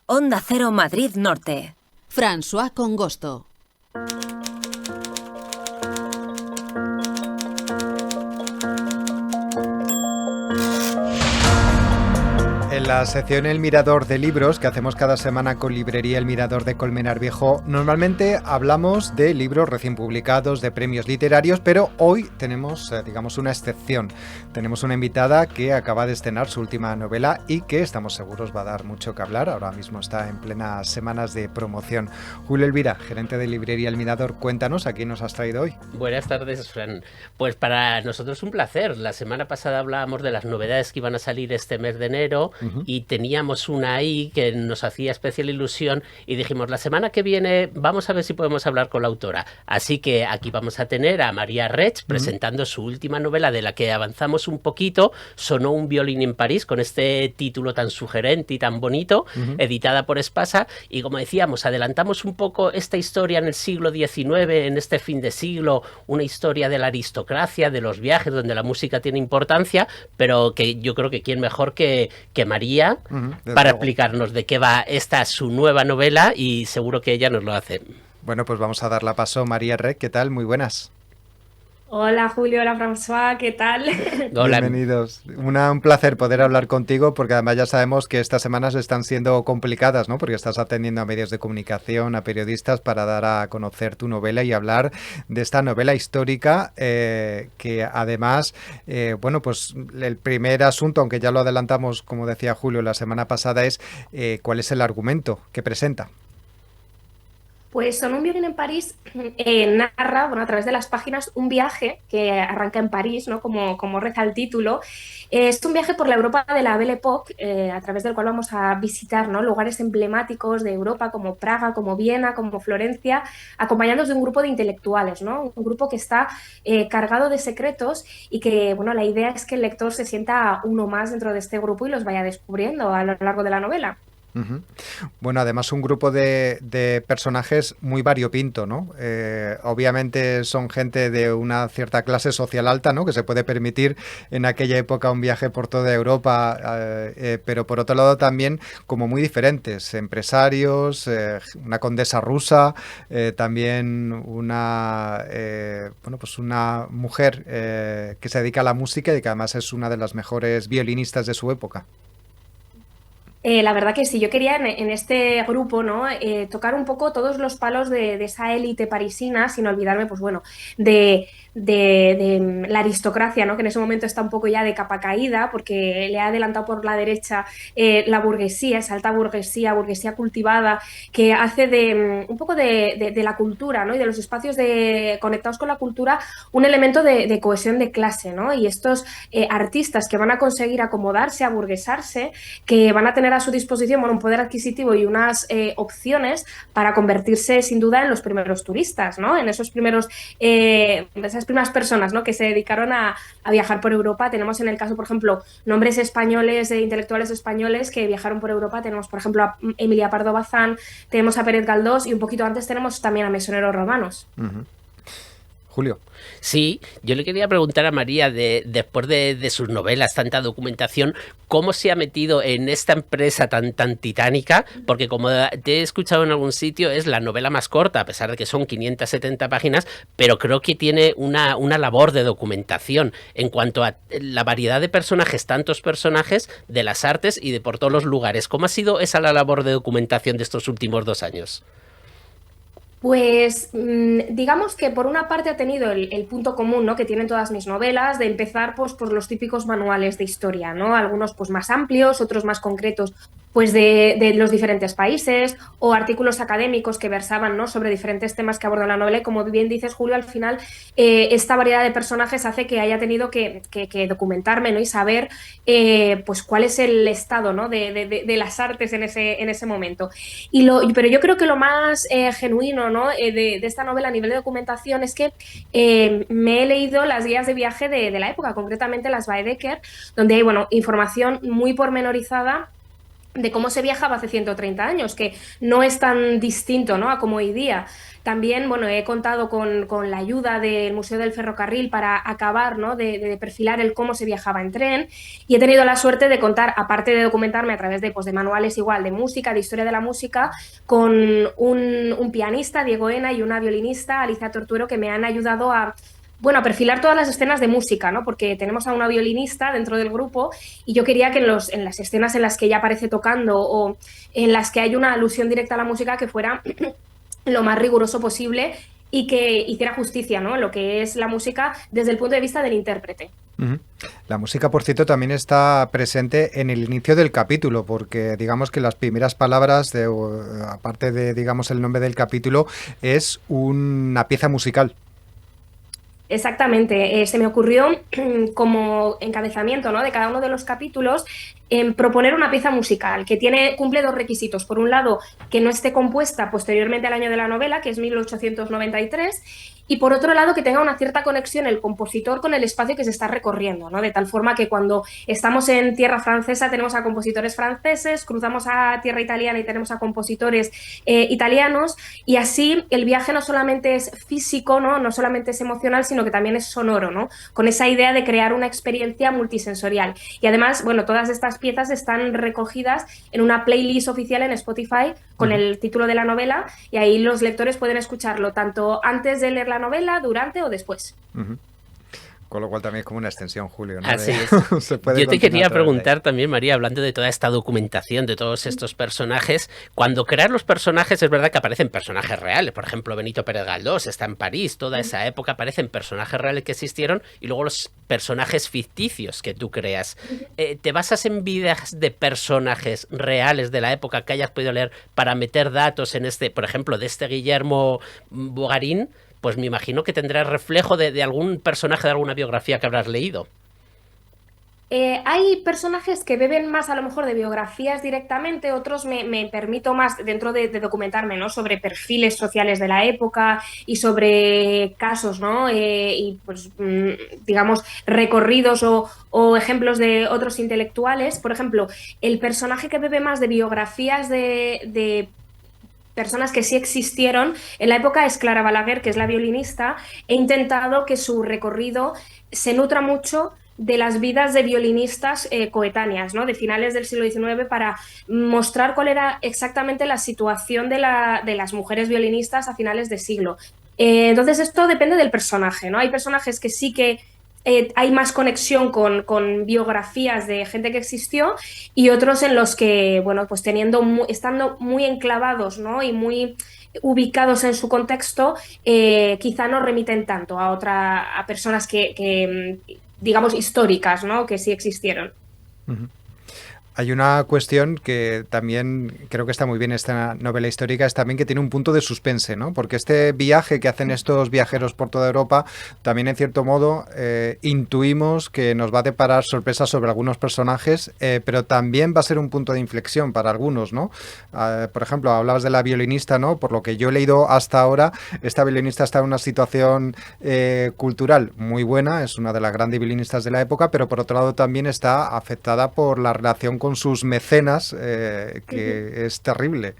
Onda Cero Madrid Norte. François Congosto. En la sección El Mirador de Libros, que hacemos cada semana con Librería El Mirador de Colmenar Viejo, normalmente hablamos de libros recién publicados, de premios literarios, pero hoy tenemos, digamos, una excepción. Tenemos una invitada que acaba de estrenar su última novela y que estamos seguros va a dar mucho que hablar. Ahora mismo está en plenas semanas de promoción. Julio Elvira, gerente de Librería El Mirador, cuéntanos a quién nos has traído hoy. Buenas tardes, Fran. Pues para nosotros un placer. La semana pasada hablábamos de las novedades que iban a salir este mes de enero. Y teníamos una ahí que nos hacía especial ilusión y dijimos, la semana que viene vamos a ver si podemos hablar con la autora. Así que aquí vamos a tener a María Reig presentando su última novela, de la que avanzamos un poquito. Sonó un violín en París, con este título tan sugerente y tan bonito, editada por Espasa. Y como decíamos, adelantamos un poco esta historia en el siglo XIX, en este fin de siglo, una historia de la aristocracia, de los viajes, donde la música tiene importancia, pero que yo creo que quién mejor que María para explicarnos de qué va esta su nueva novela, y seguro que ella nos lo hace. Bueno, pues vamos a dar la paso. María Reig, ¿qué tal? Muy buenas. Hola Julio, hola François, ¿qué tal? Hola. Bienvenidos. Un placer poder hablar contigo, porque además ya sabemos que estas semanas están siendo complicadas, ¿no? Porque estás atendiendo a medios de comunicación, a periodistas, para dar a conocer tu novela y hablar de esta novela histórica que además, bueno, pues el primer asunto, aunque ya lo adelantamos, como decía Julio, la semana pasada, es cuál es el argumento que presenta. Pues Sonó un violín en París narra, bueno, a través de las páginas, un viaje que arranca en París, ¿no? Como reza el título. Es un viaje por la Europa de la Belle Époque, a través del cual vamos a visitar, ¿no? Lugares emblemáticos de Europa, como Praga, como Viena, como Florencia, acompañados de un grupo de intelectuales, ¿no? Un grupo que está cargado de secretos y que, bueno, la idea es que el lector se sienta uno más dentro de este grupo y los vaya descubriendo a lo largo de la novela. Bueno, además un grupo de personajes muy variopinto, ¿no? Obviamente son gente de una cierta clase social alta, ¿no? Que se puede permitir en aquella época un viaje por toda Europa, pero por otro lado también como muy diferentes, empresarios, una condesa rusa, también bueno, pues una mujer que se dedica a la música y que además es una de las mejores violinistas de su época. La verdad que sí, yo quería en este grupo, ¿no? Tocar un poco todos los palos de esa élite parisina, sin olvidarme, pues bueno, de la aristocracia, ¿no? Que en ese momento está un poco ya de capa caída, porque le ha adelantado por la derecha la burguesía, esa alta burguesía, burguesía cultivada, que hace un poco de la cultura, ¿no? Y de los espacios conectados con la cultura un elemento de cohesión de clase, ¿no? Y estos artistas que van a conseguir acomodarse, aburguesarse, que van a tener a su disposición, bueno, un poder adquisitivo y unas opciones para convertirse sin duda en los primeros turistas, ¿no? En esos primeros, esas primeras personas, ¿no? Que se dedicaron a viajar por Europa. Tenemos en el caso, por ejemplo, nombres españoles, intelectuales españoles que viajaron por Europa. Tenemos, por ejemplo, a Emilia Pardo Bazán, tenemos a Pérez Galdós y un poquito antes tenemos también a mesoneros romanos. Julio. Sí, yo le quería preguntar a María, después de sus novelas, tanta documentación, ¿cómo se ha metido en esta empresa tan titánica? Porque como te he escuchado en algún sitio, es la novela más corta, a pesar de que son 570 páginas, pero creo que tiene una labor de documentación en cuanto a la variedad de personajes, tantos personajes, de las artes y de por todos los lugares. ¿Cómo ha sido esa la labor de documentación de estos últimos 2 años? Pues digamos que por una parte ha tenido el punto común, ¿no? Que tienen todas mis novelas, de empezar pues, por los típicos manuales de historia, ¿no? Algunos pues, más amplios, otros más concretos pues, de los diferentes países, o artículos académicos que versaban, ¿no? Sobre diferentes temas que aborda la novela. Y como bien dices, Julio, al final esta variedad de personajes hace que haya tenido que documentarme, ¿no? Y saber pues, cuál es el estado, ¿no? de las artes en ese momento. Pero yo creo que lo más genuino, ¿no? de esta novela a nivel de documentación es que me he leído las guías de viaje de la época, concretamente las Baedeker, donde hay, bueno, información muy pormenorizada de cómo se viajaba hace 130 años, que no es tan distinto, ¿no?, a como hoy día. También, bueno, he contado con la ayuda del Museo del Ferrocarril para acabar, ¿no?, de perfilar el cómo se viajaba en tren, y he tenido la suerte de contar, aparte de documentarme a través de, pues, de manuales igual de música, de historia de la música, con un pianista, Diego Ena, y una violinista, Alicia Tortuero, que me han ayudado a, bueno, a perfilar todas las escenas de música, ¿no? Porque tenemos a una violinista dentro del grupo y yo quería que en las escenas en las que ella aparece tocando o en las que hay una alusión directa a la música, que fuera lo más riguroso posible y que hiciera justicia, ¿no?, lo que es la música desde el punto de vista del intérprete. Uh-huh. La música, por cierto, también está presente en el inicio del capítulo, porque digamos que las primeras palabras, aparte de, digamos, el nombre del capítulo, es una pieza musical. Exactamente, se me ocurrió como encabezamiento, ¿no?, de cada uno de los capítulos, en proponer una pieza musical que cumple dos requisitos. Por un lado, que no esté compuesta posteriormente al año de la novela, que es 1893, y por otro lado, que tenga una cierta conexión el compositor con el espacio que se está recorriendo, ¿no?, de tal forma que cuando estamos en tierra francesa tenemos a compositores franceses, cruzamos a tierra italiana y tenemos a compositores italianos, y así el viaje no solamente es físico, no solamente es emocional, sino que también es sonoro, ¿no?, con esa idea de crear una experiencia multisensorial. Y además, bueno, todas estas piezas están recogidas en una playlist oficial en Spotify con el título de la novela, y ahí los lectores pueden escucharlo tanto antes de leer la novela, durante o después. Uh-huh. Con lo cual también es como una extensión, Julio, ¿no? Así es. Yo te quería preguntar también, María, hablando de toda esta documentación, de todos estos personajes, cuando creas los personajes, es verdad que aparecen personajes reales. Por ejemplo, Benito Pérez Galdós está en París, toda esa época aparecen personajes reales que existieron, y luego los personajes ficticios que tú creas. ¿Te basas en vidas de personajes reales de la época que hayas podido leer para meter datos en por ejemplo, de este Guillermo Bogarín? Pues me imagino que tendrás reflejo de algún personaje de alguna biografía que habrás leído. Hay personajes que beben más a lo mejor de biografías directamente, otros me permito más dentro de documentarme, ¿no?, sobre perfiles sociales de la época y sobre casos, ¿no?, y pues digamos recorridos o ejemplos de otros intelectuales. Por ejemplo, el personaje que bebe más de biografías de personas que sí existieron en la época es Clara Balaguer, que es la violinista. He intentado que su recorrido se nutra mucho de las vidas de violinistas coetáneas, ¿no?, de finales del siglo XIX, para mostrar cuál era exactamente la situación de las mujeres violinistas a finales de siglo. Entonces esto depende del personaje, ¿no? Hay personajes que sí que hay más conexión con biografías de gente que existió, y otros en los que, bueno, pues estando muy enclavados, ¿no?, y muy ubicados en su contexto, quizá no remiten tanto a personas que digamos históricas, ¿no?, que sí existieron. Uh-huh. Hay una cuestión que también creo que está muy bien esta novela histórica, es también que tiene un punto de suspense, ¿no? Porque este viaje que hacen estos viajeros por toda Europa, también en cierto modo intuimos que nos va a deparar sorpresas sobre algunos personajes, pero también va a ser un punto de inflexión para algunos, ¿no? Por ejemplo, hablabas de la violinista, ¿no? Por lo que yo he leído hasta ahora, esta violinista está en una situación cultural muy buena, es una de las grandes violinistas de la época, pero por otro lado también está afectada por la relación con sus mecenas, que es terrible.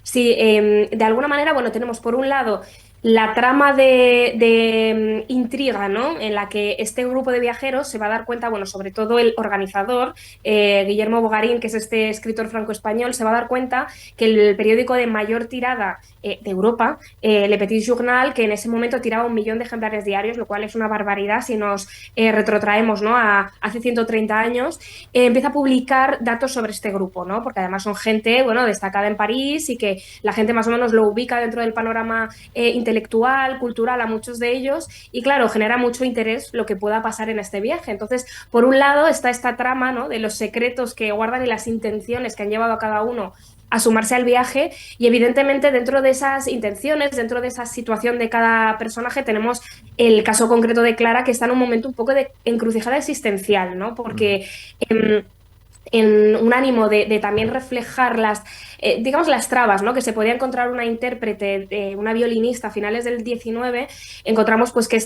Sí, de alguna manera, bueno, tenemos por un lado la trama de intriga, ¿no?, en la que este grupo de viajeros se va a dar cuenta, bueno, sobre todo el organizador, Guillermo Bogarín, que es este escritor franco-español, se va a dar cuenta que el periódico de mayor tirada de Europa, Le Petit Journal, que en ese momento tiraba 1 millón de ejemplares diarios, lo cual es una barbaridad si nos retrotraemos, ¿no?, a hace 130 años, empieza a publicar datos sobre este grupo, ¿no?, porque además son gente, bueno, destacada en París y que la gente más o menos lo ubica dentro del panorama intelectual, cultural, a muchos de ellos, y claro, genera mucho interés lo que pueda pasar en este viaje. Entonces, por un lado está esta trama, ¿no?, de los secretos que guardan y las intenciones que han llevado a cada uno a sumarse al viaje, y evidentemente dentro de esas intenciones, dentro de esa situación de cada personaje, tenemos el caso concreto de Clara, que está en un momento un poco de encrucijada existencial, ¿no?, porque en un ánimo de también reflejar digamos, las trabas, ¿no? Que se podía encontrar una intérprete, una violinista a finales del 19, encontramos pues que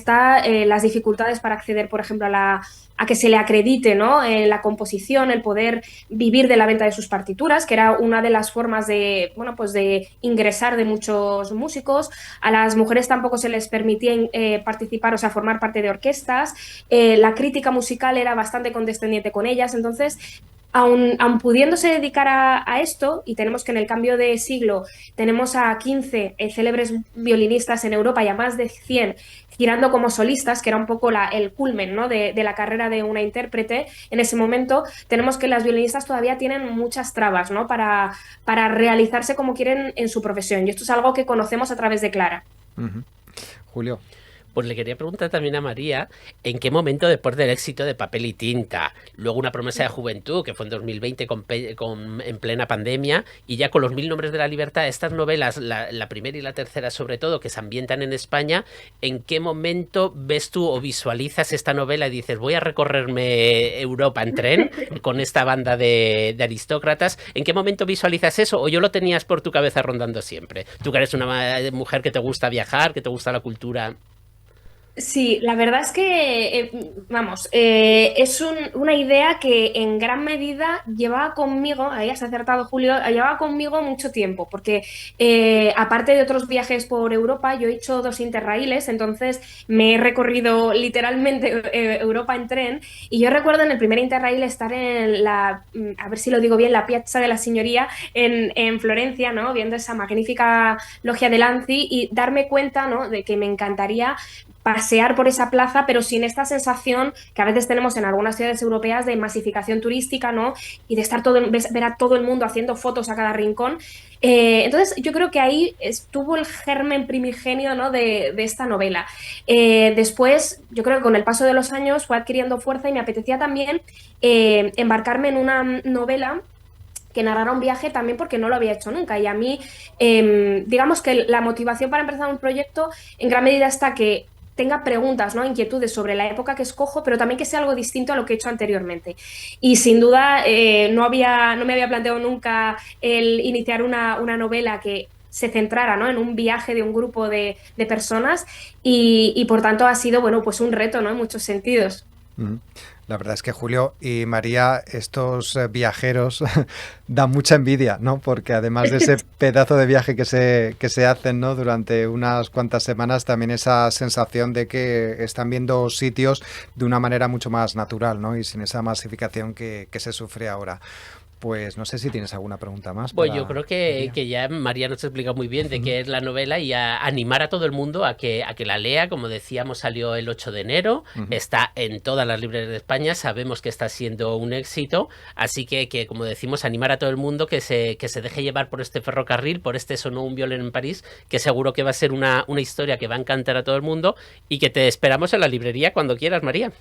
las dificultades para acceder, por ejemplo, a que se le acredite, ¿no? La composición, el poder vivir de la venta de sus partituras, que era una de las formas de, bueno, pues de ingresar de muchos músicos. A las mujeres tampoco se les permitía participar, o sea, formar parte de orquestas. La crítica musical era bastante condescendiente con ellas, entonces aun pudiéndose dedicar a esto, y tenemos que en el cambio de siglo tenemos a 15 célebres violinistas en Europa y a más de 100 girando como solistas, que era un poco el culmen, ¿no? de la carrera de una intérprete, en ese momento tenemos que las violinistas todavía tienen muchas trabas, ¿no? para realizarse como quieren en su profesión, y esto es algo que conocemos a través de Clara. Julio. Pues le quería preguntar también a María, ¿en qué momento, después del éxito de Papel y Tinta, luego Una promesa de juventud, que fue en 2020 en plena pandemia, y ya con Los mil nombres de la libertad, estas novelas, la primera y la tercera sobre todo, que se ambientan en España, ¿en qué momento ves tú o visualizas esta novela y dices, voy a recorrerme Europa en tren con esta banda de aristócratas? ¿En qué momento visualizas eso? ¿O yo lo tenías por tu cabeza rondando siempre? Tú que eres una mujer que te gusta viajar, que te gusta la cultura. Sí, la verdad es que, es una idea que en gran medida llevaba conmigo, ahí has acertado Julio, llevaba conmigo mucho tiempo, porque aparte de otros viajes por Europa, yo he hecho 2 interraíles, entonces me he recorrido literalmente Europa en tren, y yo recuerdo en el primer interraíl estar en a ver si lo digo bien, la Piazza de la Signoria en Florencia, ¿no? Viendo esa magnífica logia de Lanzi y darme cuenta, ¿no? De que me encantaría pasear por esa plaza, pero sin esta sensación que a veces tenemos en algunas ciudades europeas de masificación turística, ¿no? Y de estar ver a todo el mundo haciendo fotos a cada rincón. Entonces, yo creo que ahí estuvo el germen primigenio, ¿no? de esta novela. Después, yo creo que con el paso de los años fue adquiriendo fuerza y me apetecía también embarcarme en una novela que narrara un viaje también porque no lo había hecho nunca. Y a mí, digamos que la motivación para empezar un proyecto en gran medida está que tenga preguntas, ¿no? Inquietudes sobre la época que escojo, pero también que sea algo distinto a lo que he hecho anteriormente. Y sin duda no me había planteado nunca el iniciar una novela que se centrara, ¿no? En un viaje de un grupo de personas y por tanto ha sido, bueno, pues un reto, ¿no? En muchos sentidos. La verdad es que Julio y María, estos viajeros dan mucha envidia, ¿no? Porque además de ese pedazo de viaje que se hacen, ¿no? Durante unas cuantas semanas, también esa sensación de que están viendo sitios de una manera mucho más natural, ¿no? Y sin esa masificación que se sufre ahora. Pues no sé si tienes alguna pregunta más. Pues yo creo que ya María nos ha explicado muy bien de qué es la novela y a animar a todo el mundo a que la lea. Como decíamos, salió el 8 de enero, está en todas las librerías de España, sabemos que está siendo un éxito, así que como decimos, animar a todo el mundo que se deje llevar por este ferrocarril, por este Sonó un violín en París, que seguro que va a ser una historia que va a encantar a todo el mundo y que te esperamos en la librería cuando quieras, María.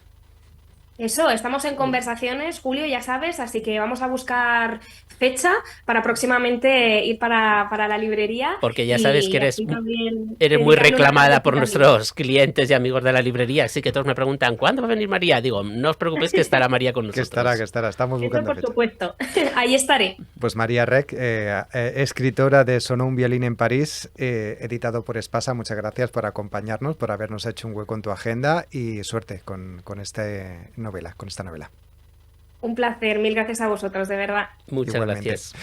Eso, estamos en conversaciones, Julio, ya sabes, así que vamos a buscar fecha para próximamente ir para la librería. Porque ya sabes que eres muy reclamada por nuestros clientes y amigos de la librería, así que todos me preguntan, ¿cuándo va a venir María? Digo, no os preocupéis que estará María con nosotros. Que estará, estamos buscando fecha. Por supuesto, ahí estaré. Pues María Rec, escritora de Sonó un violín en París, editado por Espasa, muchas gracias por acompañarnos, por habernos hecho un hueco en tu agenda y suerte con esta novela. Un placer, mil gracias a vosotros, de verdad. Muchas gracias.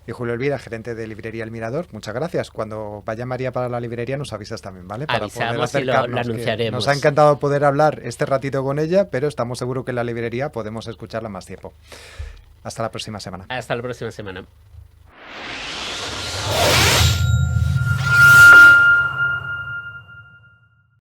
Y Julio Elvira, gerente de librería El Mirador, muchas gracias. Cuando vaya María para la librería nos avisas también, ¿vale? Para avisamos poder y lo anunciaremos. Nos ha encantado poder hablar este ratito con ella, pero estamos seguros que en la librería podemos escucharla más tiempo. Hasta la próxima semana. Hasta la próxima semana.